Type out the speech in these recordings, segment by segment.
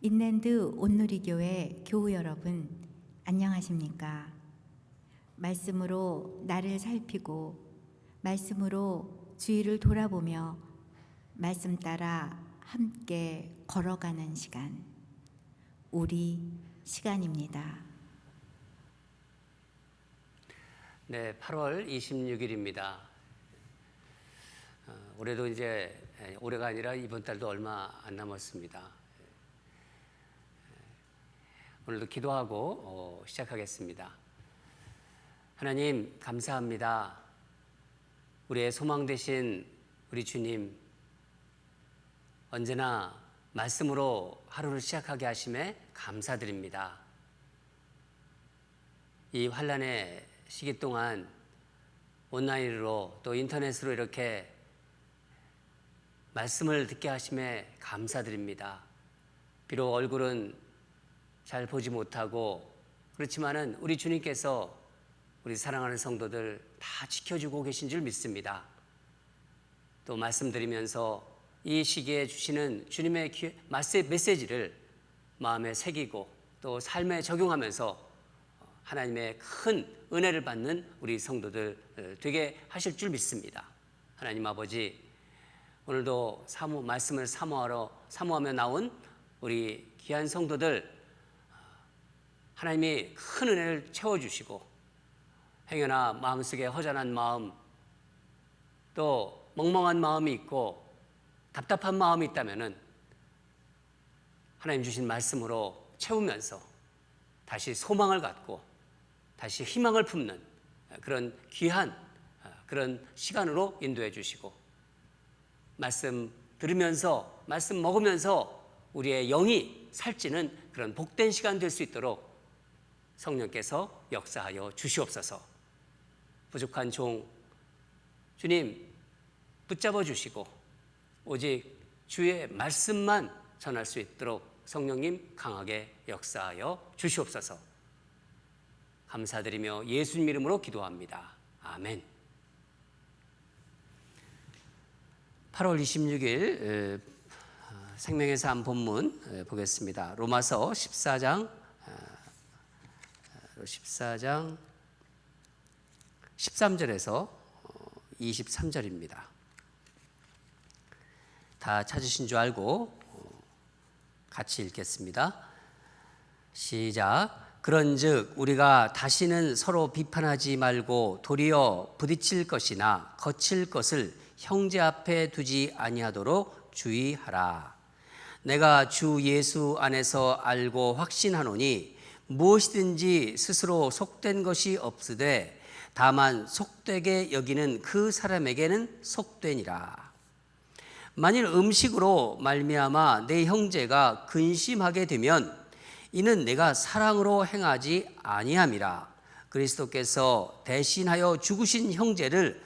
인랜드 온누리교회 교우 여러분, 안녕하십니까? 말씀으로 나를 살피고 말씀으로 주위를 돌아보며 말씀 따라 함께 걸어가는 시간, 우리 시간입니다. 네, 8월 26일입니다. 올해도 이제 올해가 아니라 이번 달도 얼마 안 남았습니다. 오늘도 기도하고 시작하겠습니다. 하나님, 감사합니다. 우리의 소망 되신 우리 주님, 언제나 말씀으로 하루를 시작하게 하심에 감사드립니다. 이 환난의 시기 동안 온라인으로 또 인터넷으로 이렇게 말씀을 듣게 하심에 감사드립니다. 비록 얼굴은 잘 보지 못하고 그렇지만은 우리 주님께서 우리 사랑하는 성도들 다 지켜주고 계신 줄 믿습니다. 또 말씀드리면서 이 시기에 주시는 주님의 메시지를 마음에 새기고 또 삶에 적용하면서 하나님의 큰 은혜를 받는 우리 성도들 되게 하실 줄 믿습니다. 하나님 아버지, 오늘도 말씀을 사모하며 나온 우리 귀한 성도들 하나님이 큰 은혜를 채워주시고 행여나 마음속에 허전한 마음 또 멍멍한 마음이 있고 답답한 마음이 있다면은 하나님 주신 말씀으로 채우면서 다시 소망을 갖고 다시 희망을 품는 그런 귀한 그런 시간으로 인도해 주시고 말씀 들으면서 말씀 먹으면서 우리의 영이 살찌는 그런 복된 시간 될 수 있도록 성령께서 역사하여 주시옵소서. 부족한 종 주님 붙잡아 주시고 오직 주의 말씀만 전할 수 있도록 성령님 강하게 역사하여 주시옵소서. 감사드리며 예수님 이름으로 기도합니다. 아멘. 8월 26일 생명의 삶 본문 보겠습니다. 로마서 14장 13절에서 23절입니다. 다 찾으신 줄 알고 같이 읽겠습니다. 시작. 그런즉 우리가 다시는 서로 비판하지 말고 도리어 부딪힐 것이나 거칠 것을 형제 앞에 두지 아니하도록 주의하라. 내가 주 예수 안에서 알고 확신하노니 무엇이든지 스스로 속된 것이 없으되 다만 속되게 여기는 그 사람에게는 속되니라. 만일 음식으로 말미암아 내 형제가 근심하게 되면 이는 내가 사랑으로 행하지 아니함이라. 그리스도께서 대신하여 죽으신 형제를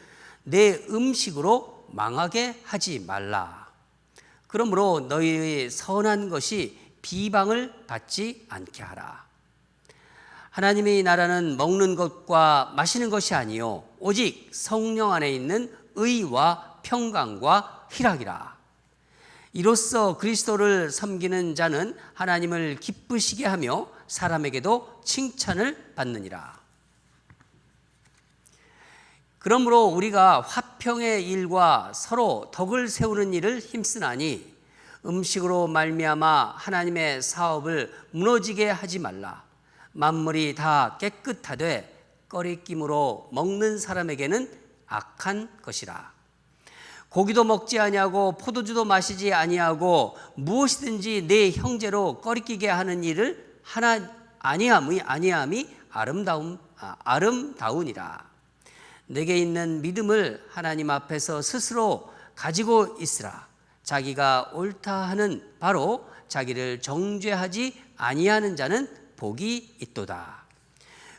내 음식으로 망하게 하지 말라. 그러므로 너희의 선한 것이 비방을 받지 않게 하라. 하나님의 나라는 먹는 것과 마시는 것이 아니요 오직 성령 안에 있는 의와 평강과 희락이라. 이로써 그리스도를 섬기는 자는 하나님을 기쁘시게 하며 사람에게도 칭찬을 받느니라. 그러므로 우리가 화평의 일과 서로 덕을 세우는 일을 힘쓰나니 음식으로 말미암아 하나님의 사업을 무너지게 하지 말라. 만물이 다 깨끗하되 꺼리낌으로 먹는 사람에게는 악한 것이라. 고기도 먹지 아니하고 포도주도 마시지 아니하고 무엇이든지 내 형제로 꺼리끼게 하는 일을 하나 아니함이 아름다우니라. 내게 있는 믿음을 하나님 앞에서 스스로 가지고 있으라. 자기가 옳다 하는 바로 자기를 정죄하지 아니하는 자는 복이 있도다.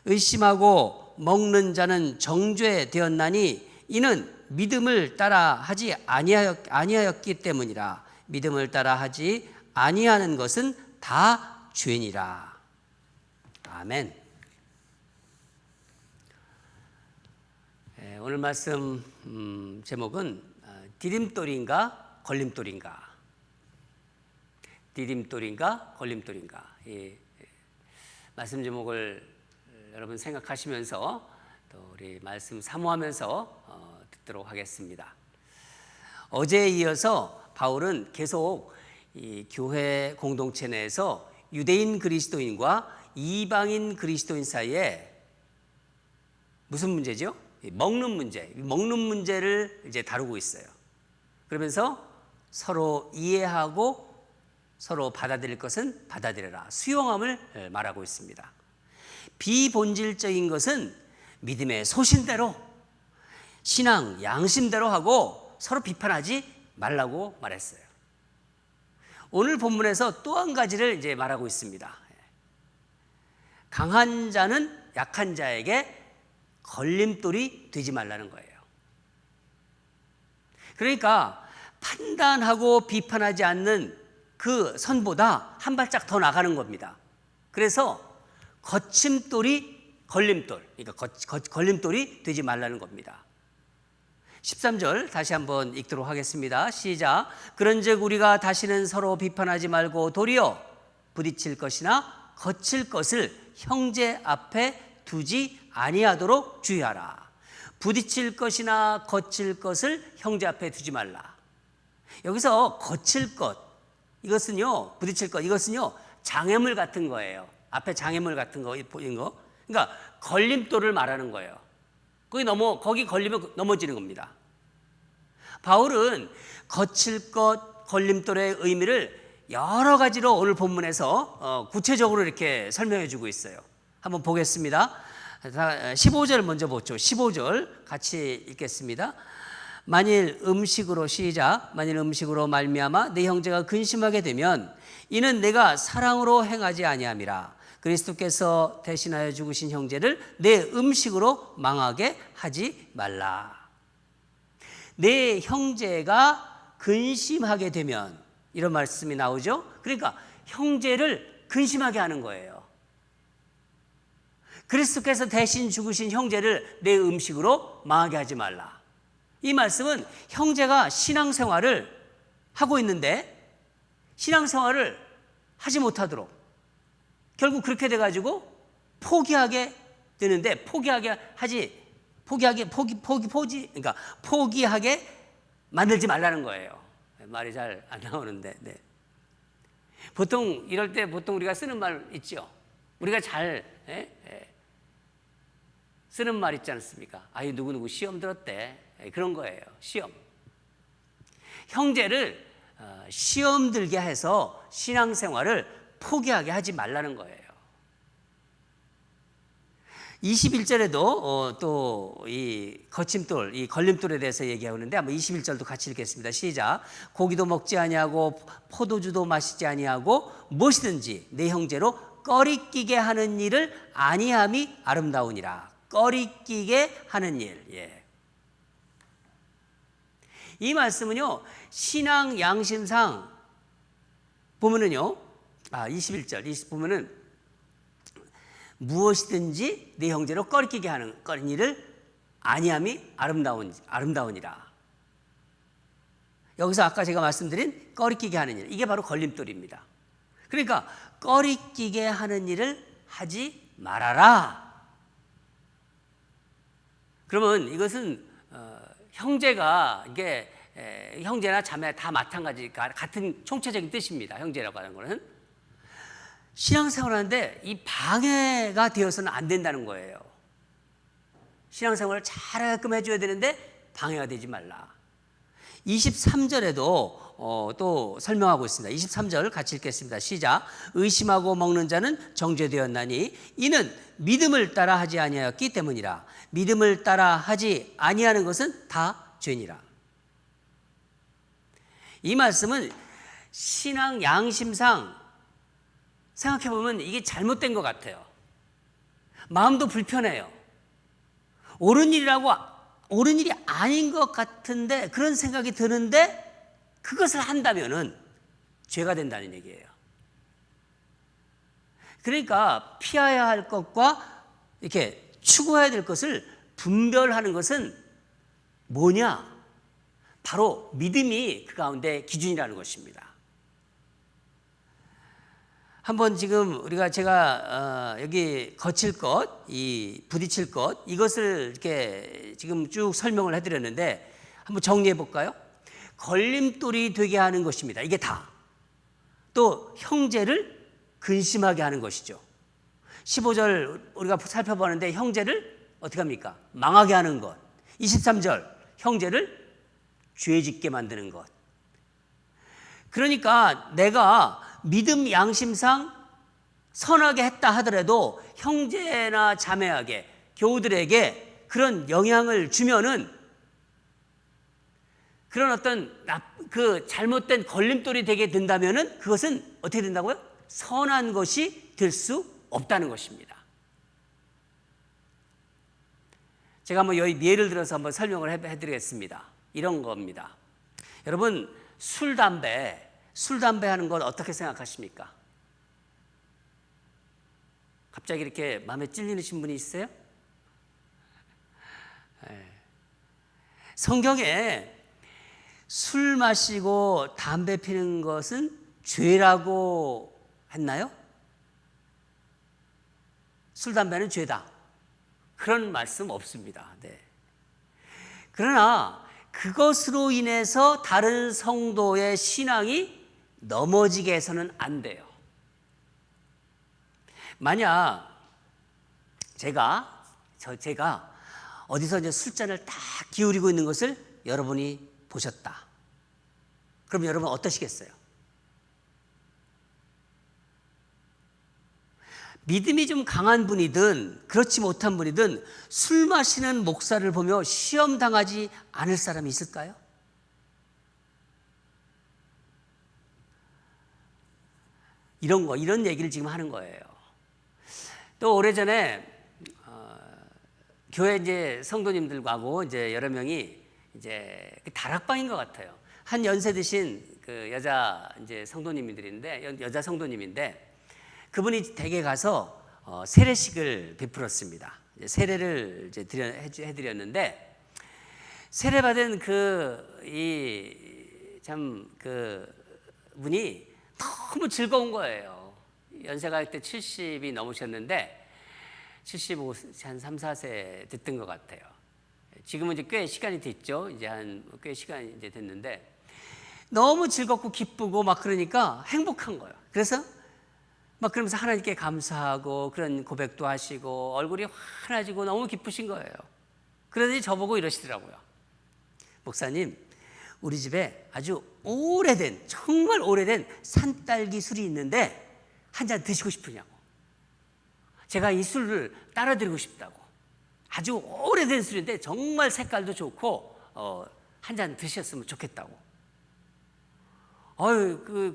의심하고 먹는 자는 정죄되었나니 이는 믿음을 따라 하지 아니하였기 때문이라. 믿음을 따라 하지 아니하는 것은 다 죄니라. 아멘. 오늘 말씀 제목은 디딤돌인가 걸림돌인가. 디딤돌인가 걸림돌인가, 이 말씀 제목을 여러분 생각하시면서 또 우리 말씀 사모하면서 듣도록 하겠습니다. 어제에 이어서 바울은 계속 이 교회 공동체 내에서 유대인 그리스도인과 이방인 그리스도인 사이에 무슨 문제죠? 먹는 문제를 이제 다루고 있어요. 그러면서 서로 이해하고 서로 받아들일 것은 받아들여라, 수용함을 말하고 있습니다. 비본질적인 것은 믿음의 소신대로, 신앙 양심대로 하고 서로 비판하지 말라고 말했어요. 오늘 본문에서 또 한 가지를 이제 말하고 있습니다. 강한 자는 약한 자에게 걸림돌이 되지 말라는 거예요. 그러니까 판단하고 비판하지 않는 그 선보다 한 발짝 더 나가는 겁니다. 그래서 거침돌이 걸림돌, 그러니까 걸림돌이 되지 말라는 겁니다. 13절 다시 한번 읽도록 하겠습니다. 시작. 그런즉 우리가 다시는 서로 비판하지 말고 도리어 부딪힐 것이나 거칠 것을 형제 앞에 두지 아니하도록 주의하라. 부딪힐 것이나 거칠 것을 형제 앞에 두지 말라. 여기서 거칠 것, 이것은요, 부딪힐 것, 이것은요, 장애물 같은 거예요. 앞에 장애물 같은 거 보이는 거. 그러니까 걸림돌을 말하는 거예요. 거기 걸리면 넘어지는 겁니다. 바울은 거칠 것, 걸림돌의 의미를 여러 가지로 오늘 본문에서 구체적으로 이렇게 설명해 주고 있어요. 한번 보겠습니다. 15절 먼저 보죠. 15절 같이 읽겠습니다. 만일 음식으로, 시작. 만일 음식으로 말미암아 내 형제가 근심하게 되면 이는 내가 사랑으로 행하지 아니함이라. 그리스도께서 대신하여 죽으신 형제를 내 음식으로 망하게 하지 말라. 내 형제가 근심하게 되면, 이런 말씀이 나오죠. 그러니까 형제를 근심하게 하는 거예요. 그리스도께서 대신 죽으신 형제를 내 음식으로 망하게 하지 말라. 이 말씀은 형제가 신앙생활을 하고 있는데 신앙생활을 하지 못하도록, 결국 그렇게 돼가지고 포기하게 되는데 그러니까 포기하게 만들지 말라는 거예요. 말이 잘 안 나오는데, 네. 보통 이럴 때 우리가 쓰는 말 있죠. 우리가 잘 쓰는 말 있지 않습니까? 아유, 누구누구 시험 들었대. 그런 거예요. 시험. 형제를 시험 들게 해서 신앙생활을 포기하게 하지 말라는 거예요. 21절에도 또 이 거침돌, 이 걸림돌에 대해서 얘기하는데 한번 21절도 같이 읽겠습니다. 시작. 고기도 먹지 아니하고 포도주도 마시지 아니하고 무엇이든지 내 형제로 꺼리끼게 하는 일을 아니함이 아름다우니라. 꺼리끼게 하는 일. 예. 이 말씀은요, 신앙 양심상 보면은요, 21절 보면은 무엇이든지 내 형제로 꺼리끼게 하는 일을 아니함이 아름다우니라. 여기서 아까 제가 말씀드린 꺼리끼게 하는 일, 이게 바로 걸림돌입니다. 그러니까 꺼리끼게 하는 일을 하지 말아라. 그러면 이것은 형제가 이게 형제나 자매 다 마찬가지, 같은 총체적인 뜻입니다. 형제라고 하는 것은 신앙생활하는데 이 방해가 되어서는 안 된다는 거예요. 신앙생활을 잘하게끔 해줘야 되는데 방해가 되지 말라. 23절에도 또 설명하고 있습니다. 23절 같이 읽겠습니다. 시작. 의심하고 먹는 자는 정죄되었나니 이는 믿음을 따라 하지 아니하였기 때문이라. 믿음을 따라 하지 아니하는 것은 다 죄니라. 이 말씀은 신앙 양심상 생각해보면 이게 잘못된 것 같아요. 마음도 불편해요. 옳은 일이 아닌 것 같은데, 그런 생각이 드는데 그것을 한다면은 죄가 된다는 얘기예요. 그러니까 피해야 할 것과 이렇게 추구해야 될 것을 분별하는 것은 뭐냐? 바로 믿음이 그 가운데 기준이라는 것입니다. 한번 지금 제가 여기 거칠 것, 이 부딪힐 것, 이것을 이렇게 지금 쭉 설명을 해드렸는데 한번 정리해 볼까요? 걸림돌이 되게 하는 것입니다. 이게 다. 또 형제를 근심하게 하는 것이죠. 15절 우리가 살펴보는데 형제를 어떻게 합니까? 망하게 하는 것. 23절 형제를 죄짓게 만드는 것. 그러니까 내가 믿음 양심상 선하게 했다 하더라도 형제나 자매에게, 교우들에게 그런 영향을 주면은 그런 어떤 그 잘못된 걸림돌이 되게 된다면은 그것은 어떻게 된다고요? 선한 것이 될 수 없다는 것입니다. 제가 한번 여기 예를 들어서 한번 설명을 해드리겠습니다. 이런 겁니다. 여러분 술, 담배 하는 건 어떻게 생각하십니까? 갑자기 이렇게 마음에 찔리신 분이 있어요? 성경에 술 마시고 담배 피는 것은 죄라고 했나요? 술, 담배는 죄다. 그런 말씀 없습니다. 네. 그러나 그것으로 인해서 다른 성도의 신앙이 넘어지게 해서는 안 돼요. 만약 제가 어디서 이제 술잔을 딱 기울이고 있는 것을 여러분이 보셨다. 그럼 여러분 어떠시겠어요? 믿음이 좀 강한 분이든 그렇지 못한 분이든 술 마시는 목사를 보며 시험 당하지 않을 사람이 있을까요? 이런 얘기를 지금 하는 거예요. 또 오래전에 교회 이제 성도님들하고 이제 여러 명이 이제 다락방인 것 같아요. 한 연세 드신 그 여자 이제 여자 성도님인데 그분이 댁에 가서 세례식을 베풀었습니다. 세례를 이제 해드렸는데 세례 받은 분이 너무 즐거운 거예요. 연세가 그때 70이 넘으셨는데 75, 한 3, 4세 됐던 것 같아요. 지금은 이제 꽤 시간이 됐죠. 이제 꽤 시간이 이제 됐는데 너무 즐겁고 기쁘고 막 그러니까 행복한 거예요. 그래서 막 그러면서 하나님께 감사하고 그런 고백도 하시고 얼굴이 환해지고 너무 기쁘신 거예요. 그러더니 저보고 이러시더라고요. 목사님, 우리 집에 아주 정말 오래된 산딸기 술이 있는데 한 잔 드시고 싶으냐고. 제가 이 술을 따라드리고 싶다고. 아주 오래된 술인데 정말 색깔도 좋고 한 잔 드셨으면 좋겠다고.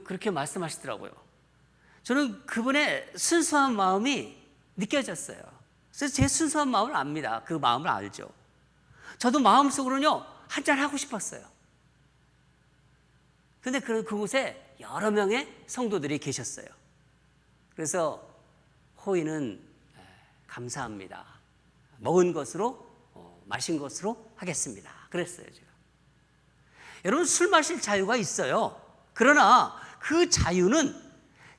그렇게 말씀하시더라고요. 저는 그분의 순수한 마음이 느껴졌어요. 그래서 제 순수한 마음을 압니다. 그 마음을 알죠. 저도 마음속으로는요 한 잔 하고 싶었어요. 근데 그곳에 여러 명의 성도들이 계셨어요. 그래서 호의는 감사합니다. 먹은 것으로 마신 것으로 하겠습니다. 그랬어요 제가. 여러분 술 마실 자유가 있어요. 그러나 그 자유는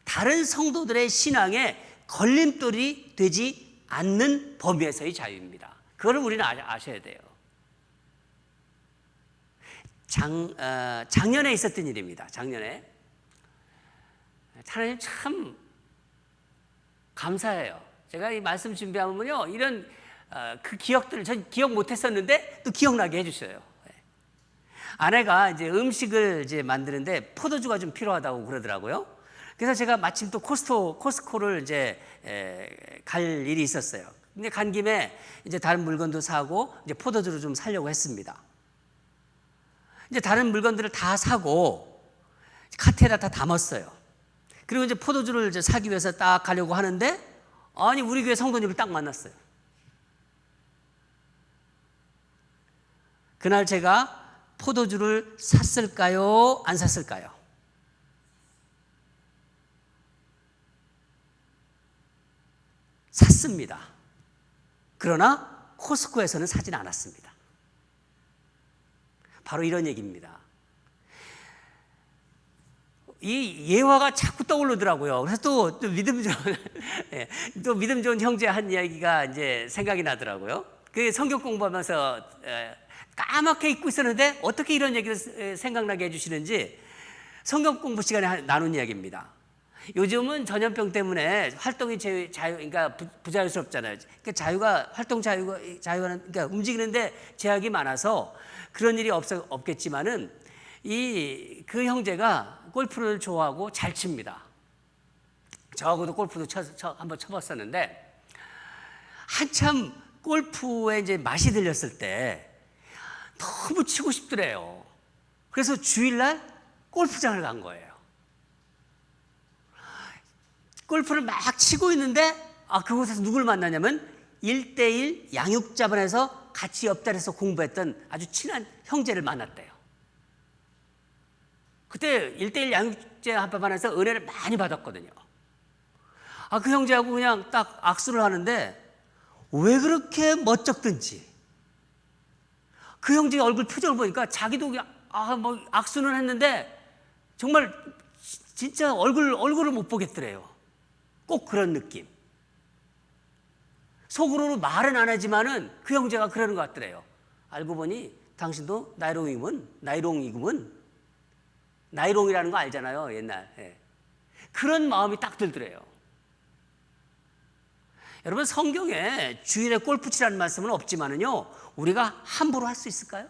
다른 성도들의 신앙에 걸림돌이 되지 않는 범위에서의 자유입니다. 그걸 우리는 아셔야 돼요. 작년에 있었던 일입니다. 작년에 하나님 참 감사해요. 제가 이 말씀 준비하면요 이런 그 기억들을 전 기억 못했었는데 또 기억나게 해주셔요. 아내가 이제 음식을 이제 만드는데 포도주가 좀 필요하다고 그러더라고요. 그래서 제가 마침 또 코스코를 이제 갈 일이 있었어요. 근데 간 김에 이제 다른 물건도 사고 이제 포도주를 좀 사려고 했습니다. 이제 다른 물건들을 다 사고 카트에다 다 담았어요. 그리고 이제 포도주를 이제 사기 위해서 딱 가려고 하는데 아니 우리 교회 성도님을 딱 만났어요. 그날 제가 포도주를 샀을까요? 안 샀을까요? 샀습니다. 그러나 코스코에서는 사진 않았습니다. 바로 이런 얘기입니다. 이 예화가 자꾸 떠오르더라고요. 그래서 또 믿음 좋은 예, 또 믿음 좋은 형제 한 이야기가 이제 생각이 나더라고요. 그 성경 공부하면서 까맣게 잊고 있었는데 어떻게 이런 얘기를 생각나게 해주시는지 성경 공부 시간에 나눈 이야기입니다. 요즘은 전염병 때문에 활동이 그러니까 부자유스럽잖아요. 그러니까 활동 자유가 그러니까 움직이는데 제약이 많아서 그런 일이 없겠지만은 그 형제가 골프를 좋아하고 잘 칩니다. 저하고도 골프도 한번 쳐봤었는데 한참 골프에 이제 맛이 들렸을 때 너무 치고 싶더래요. 그래서 주일날 골프장을 간 거예요. 골프를 막 치고 있는데 그곳에서 누굴 만나냐면 1:1 양육자반에서 같이 옆자리에서 공부했던 아주 친한 형제를 만났대요. 그때 1:1 양육자반에서 은혜를 많이 받았거든요. 그 형제하고 그냥 딱 악수를 하는데 왜 그렇게 멋쩍든지 그 형제 얼굴 표정을 보니까 자기도 그냥 뭐 악수는 했는데 정말 진짜 얼굴을 못 보겠더래요. 꼭 그런 느낌. 속으로는 말은 안 하지만은 그 형제가 그러는 것 같더래요. 알고 보니 당신도 나이롱이구먼. 나이롱이라는 거 알잖아요, 옛날. 예. 그런 마음이 딱 들더래요. 여러분, 성경에 주일에 골프 치라는 말씀은 없지만은요, 우리가 함부로 할 수 있을까요?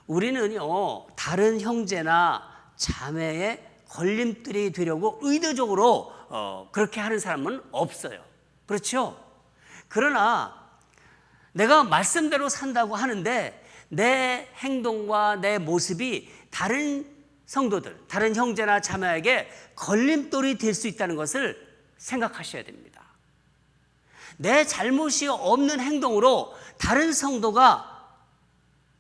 우리는요, 다른 형제나 자매의 걸림돌이 되려고 의도적으로 그렇게 하는 사람은 없어요. 그렇죠? 그러나 내가 말씀대로 산다고 하는데 내 행동과 내 모습이 다른 성도들, 다른 형제나 자매에게 걸림돌이 될 수 있다는 것을 생각하셔야 됩니다. 내 잘못이 없는 행동으로 다른 성도가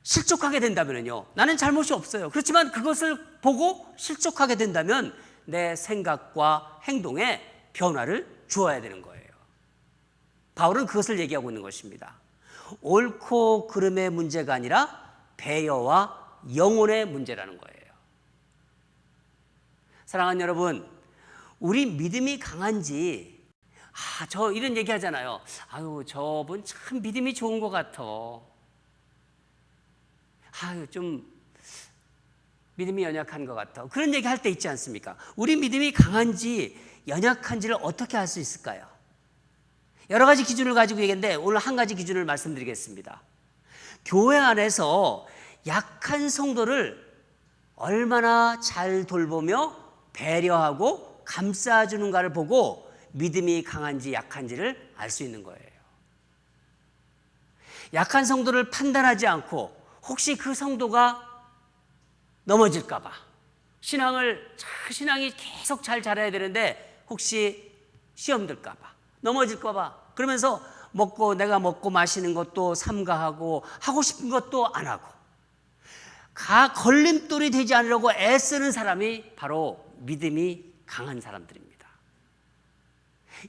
실족하게 된다면요, 나는 잘못이 없어요. 그렇지만 그것을 보고 실족하게 된다면 내 생각과 행동에 변화를 주어야 되는 거예요. 바울은 그것을 얘기하고 있는 것입니다. 옳고 그름의 문제가 아니라 배려와 영혼의 문제라는 거예요. 사랑하는 여러분, 우리 믿음이 강한지 저 이런 얘기 하잖아요. 저분 참 믿음이 좋은 것 같아. 좀 믿음이 연약한 것 같아. 그런 얘기 할 때 있지 않습니까? 우리 믿음이 강한지 연약한지를 어떻게 알 수 있을까요? 여러 가지 기준을 가지고 얘기했는데 오늘 한 가지 기준을 말씀드리겠습니다. 교회 안에서 약한 성도를 얼마나 잘 돌보며 배려하고 감싸주는가를 보고 믿음이 강한지 약한지를 알 수 있는 거예요. 약한 성도를 판단하지 않고 혹시 그 성도가 넘어질까 봐 신앙이 계속 잘 자라야 되는데 혹시 시험 들까 봐 넘어질까 봐 그러면서 내가 먹고 마시는 것도 삼가하고 하고 싶은 것도 안 하고 걸림돌이 되지 않으려고 애쓰는 사람이 바로 믿음이 강한 사람들입니다.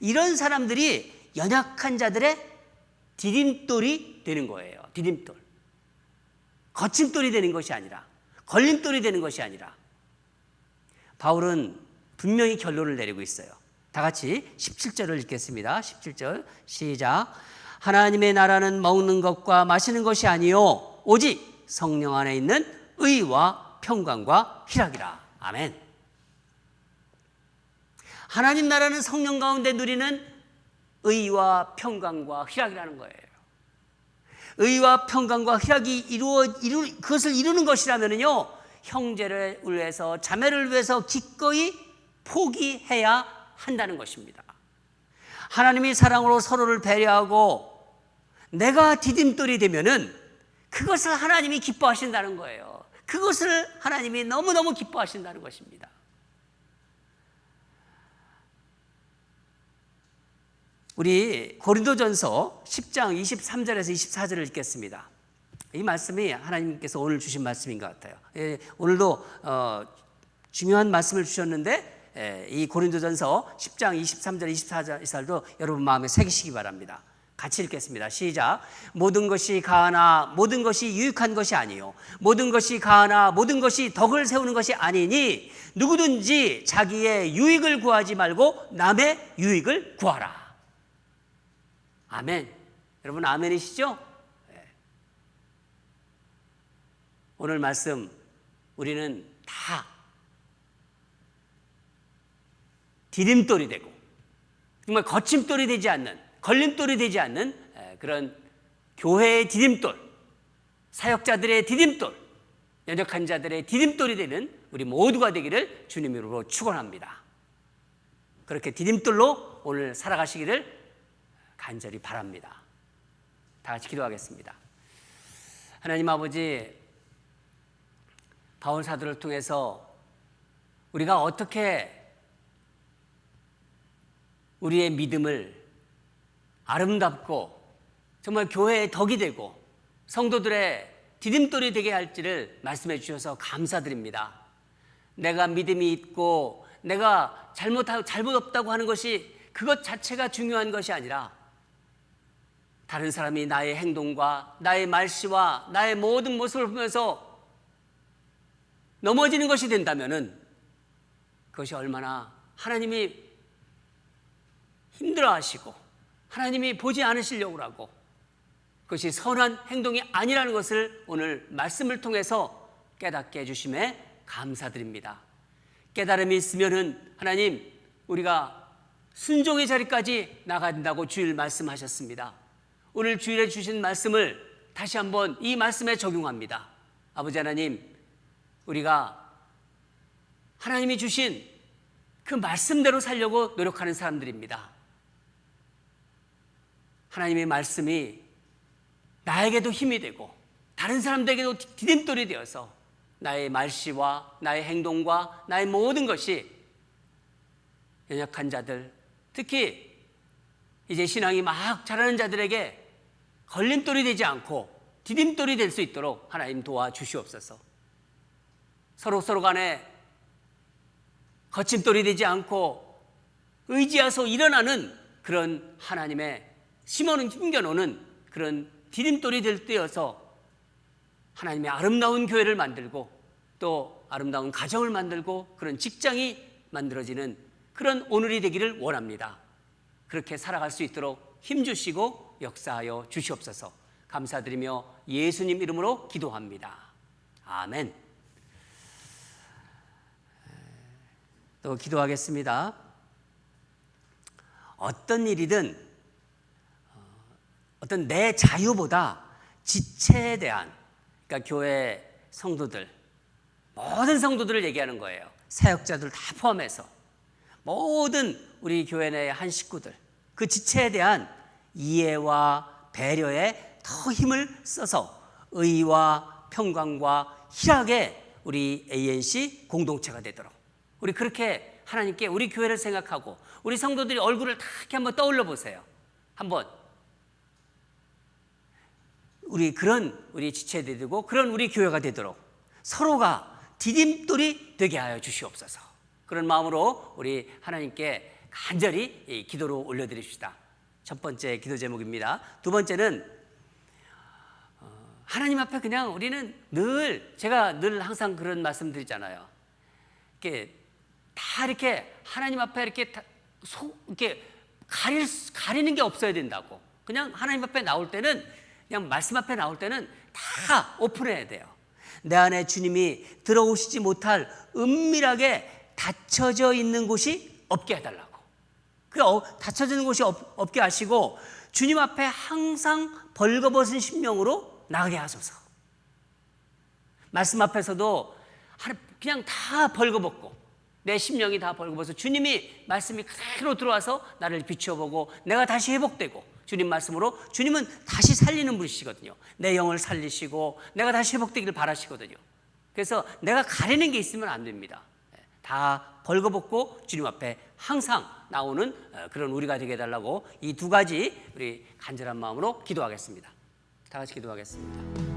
이런 사람들이 연약한 자들의 디딤돌이 되는 거예요. 디딤돌. 거침돌이 되는 것이 아니라, 걸림돌이 되는 것이 아니라, 바울은 분명히 결론을 내리고 있어요. 다 같이 17절을 읽겠습니다. 17절 시작. 하나님의 나라는 먹는 것과 마시는 것이 아니요 오직 성령 안에 있는 의와 평강과 희락이라. 아멘. 하나님 나라는 성령 가운데 누리는 의와 평강과 희락이라는 거예요. 의와 평강과 희락이 그것을 이루는 것이라면요, 형제를 위해서, 자매를 위해서 기꺼이 포기해야 한다는 것입니다. 하나님이 사랑으로 서로를 배려하고 내가 디딤돌이 되면은 그것을 하나님이 기뻐하신다는 거예요. 그것을 하나님이 너무너무 기뻐하신다는 것입니다. 우리 고린도전서 10장 23절에서 24절을 읽겠습니다. 이 말씀이 하나님께서 오늘 주신 말씀인 것 같아요. 오늘도 중요한 말씀을 주셨는데 이 고린도전서 10장 23절 24절도 여러분 마음에 새기시기 바랍니다. 같이 읽겠습니다. 시작. 모든 것이 가하나 모든 것이 유익한 것이 아니요 모든 것이 가하나 모든 것이 덕을 세우는 것이 아니니 누구든지 자기의 유익을 구하지 말고 남의 유익을 구하라. 아멘. 여러분 아멘이시죠? 네. 오늘 말씀 우리는 다 디딤돌이 되고 정말 거침돌이 되지 않는, 걸림돌이 되지 않는 그런 교회의 디딤돌, 사역자들의 디딤돌, 연약한 자들의 디딤돌이 되는 우리 모두가 되기를 주님 이름으로 축원합니다. 그렇게 디딤돌로 오늘 살아가시기를 간절히 바랍니다. 다 같이 기도하겠습니다. 하나님 아버지, 바울 사도를 통해서 우리가 어떻게 우리의 믿음을 아름답고 정말 교회의 덕이 되고 성도들의 디딤돌이 되게 할지를 말씀해 주셔서 감사드립니다. 내가 믿음이 있고 내가 잘못 없다고 하는 것이 그것 자체가 중요한 것이 아니라 다른 사람이 나의 행동과 나의 말씨와 나의 모든 모습을 보면서 넘어지는 것이 된다면은 그것이 얼마나 하나님이 힘들어하시고 하나님이 보지 않으시려고 하고 그것이 선한 행동이 아니라는 것을 오늘 말씀을 통해서 깨닫게 해주심에 감사드립니다. 깨달음이 있으면은 하나님 우리가 순종의 자리까지 나가야 된다고 주일 말씀하셨습니다. 오늘 주일에 주신 말씀을 다시 한번 이 말씀에 적용합니다. 아버지 하나님, 우리가 하나님이 주신 그 말씀대로 살려고 노력하는 사람들입니다. 하나님의 말씀이 나에게도 힘이 되고 다른 사람들에게도 디딤돌이 되어서 나의 말씨와 나의 행동과 나의 모든 것이 연약한 자들, 특히 이제 신앙이 막 자라는 자들에게 걸림돌이 되지 않고 디딤돌이 될 수 있도록 하나님 도와주시옵소서. 서로 간에 거침돌이 되지 않고 의지하서 일어나는 그런 하나님의 심겨놓는 그런 디딤돌이 될 때여서 하나님의 아름다운 교회를 만들고 또 아름다운 가정을 만들고 그런 직장이 만들어지는 그런 오늘이 되기를 원합니다. 그렇게 살아갈 수 있도록 힘주시고 역사하여 주시옵소서. 감사드리며 예수님 이름으로 기도합니다. 아멘. 또 기도하겠습니다. 어떤 일이든 어떤 내 자유보다 지체에 대한, 그러니까 교회 성도들, 모든 성도들을 얘기하는 거예요. 사역자들 다 포함해서 모든 우리 교회 내 한 식구들, 그 지체에 대한 이해와 배려에 더 힘을 써서 의와 평강과 희락의 우리 ANC 공동체가 되도록 우리 그렇게 하나님께 우리 교회를 생각하고 우리 성도들이 얼굴을 다 이렇게 한번 떠올려 보세요. 한번 우리 지체들이 되고 그런 우리 교회가 되도록 서로가 디딤돌이 되게 하여 주시옵소서. 그런 마음으로 우리 하나님께 간절히 기도로 올려드립시다. 첫 번째 기도 제목입니다. 두 번째는 하나님 앞에 그냥 우리는 제가 늘 항상 그런 말씀 드리잖아요. 이렇게 하나님 앞에 이렇게 가리는 게 없어야 된다고. 그냥 하나님 앞에 나올 때는, 그냥 말씀 앞에 나올 때는 다 오픈해야 돼요. 내 안에 주님이 들어오시지 못할 은밀하게 닫혀져 있는 곳이 없게 해달라고. 닫혀져 있는 곳이 없게 하시고 주님 앞에 항상 벌거벗은 심령으로 나가게 하소서. 말씀 앞에서도 그냥 다 벌거벗고 내 심령이 다 벌거벗어 주님이 말씀이 그대로 들어와서 나를 비춰보고 내가 다시 회복되고 주님 말씀으로 주님은 다시 살리는 분이시거든요. 내 영을 살리시고 내가 다시 회복되기를 바라시거든요. 그래서 내가 가리는 게 있으면 안 됩니다. 다 벌거벗고 주님 앞에 항상 나오는 그런 우리가 되게 해달라고 이 두 가지 우리 간절한 마음으로 기도하겠습니다. 다 같이 기도하겠습니다.